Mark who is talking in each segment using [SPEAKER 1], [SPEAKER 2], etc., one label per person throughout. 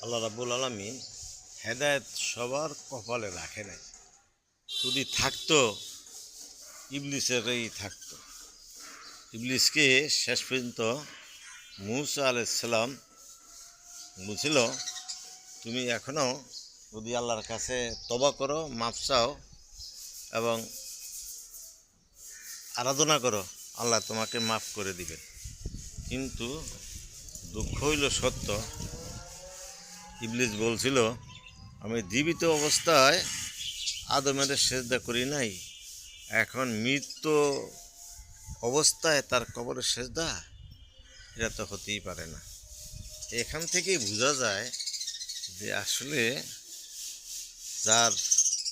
[SPEAKER 1] আল্লাহ রাব্বুল আলামিন হেদায়েত সবার কপালে রাখে নাই। যদি থাকতো ইবলিসেরই থাকতো। ইবলিসকে শেষ পর্যন্ত মূসা আলাইহিস সালাম বুঝছিল, তুমি এখনও যদি আল্লাহর কাছে তওবা করো, মাফ চাও এবং আরাধনা করো, আল্লাহ তোমাকে মাফ করে দিবেন। কিন্তু দুঃখ হইল সত্য, ইবলিস বলছিল আমি জীবিত অবস্থায় আদমের সেজদা করি নাই, এখন মৃত্যু অবস্থায় তার কবরের সেজদা, এটা তো হতেই পারে না। এখান থেকেই বোঝা যায় যে আসলে যার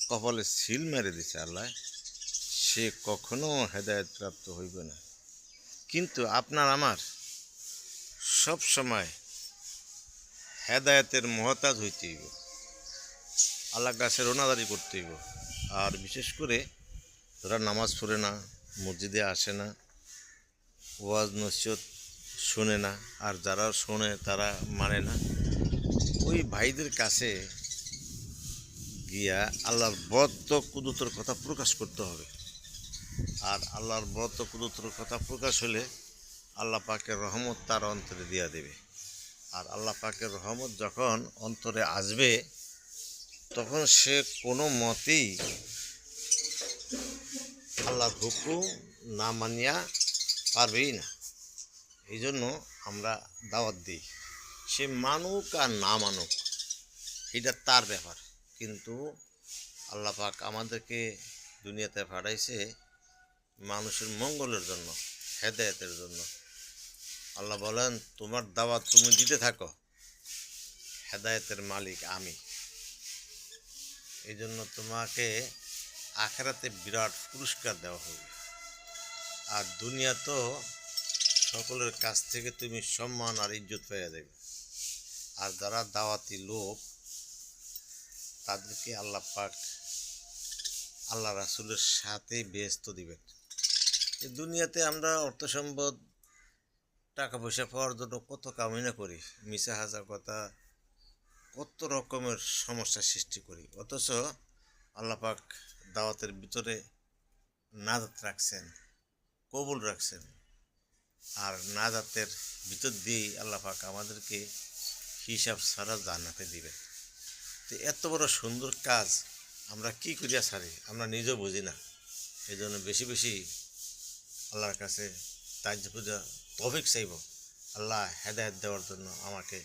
[SPEAKER 1] কপালে সিল মেরে দিছে আল্লাহ, সে কখনো হেদায়েত প্রাপ্ত হইবে না। কিন্তু আপনার আমার সব সময় হেদায়েতের মহতাজ হইতে হইব, আল্লাহর কাছে রোনাদারি করতে হইব। আর বিশেষ করে যারা নামাজ পড়ে না, মসজিদে আসে না, ওয়াজ নসিহত শোনে না, আর যারা শোনে তারা মানে না, ওই ভাইদের কাছে গিয়া আল্লাহর বদ্ধ কুদরতের কথা প্রকাশ করতে হবে। আর আল্লাহর বদ্ধ কুদরতের কথা প্রকাশ হলে আল্লাহ পাকের রহমত তার অন্তরে দিয়া দেবে। আর আল্লাহ পাকের রহমত যখন অন্তরে আসবে, তখন সে কোনো মতেই আল্লাহর হুকুম না মানিয়া পারবেই না। এই জন্য আমরা দাওয়াত দিই, সে মানুক আর না মানুক এটা তার ব্যাপার। কিন্তু আল্লাহ পাক আমাদেরকে দুনিয়াতে পাঠাইছে মানুষের মঙ্গলের জন্য, হেদায়েতের জন্য। আল্লাহ বলেন তোমার দাওয়াত তুমি দিতে থাকো, হেদায়েতের মালিক আমি। এই জন্য তোমাকে আখেরাতে বিরাট পুরস্কার দেওয়া হবে। আর দুনিয়া তো সকলের কাছ থেকে তুমি সম্মান আর ইজ্জত পেয়ে দেবে। আর যারা দাওয়াতি লোক তাদেরকে আল্লাহ পাক আল্লাহ রাসূলের সাথে বেহেশত দিবেন। এই দুনিয়াতে আমরা অর্থ সম্পদ টাকা পয়সা পাওয়ার জন্য কত কামনা করি, মিছা হাজার কথা, কত রকমের সমস্যার সৃষ্টি করি, অথচ আল্লাহ পাক দাওয়াতের ভিতরে নাজাত রাখছেন, কবুল রাখছেন। আর নাজাতের ভিতর দিয়েই আল্লাহ পাক আমাদেরকে হিসাব ছাড়া জান্নাতে দিবেন। তো এত বড় সুন্দর কাজ আমরা কি করিয়া ছাড়ি, আমরা নিজেও বুঝি না। এই জন্য বেশি বেশি আল্লাহর কাছে তাজ্জুদ পূজা তৌফিক চাইব, আল্লাহ হেদায়েত দেওয়ার জন্য আমাকে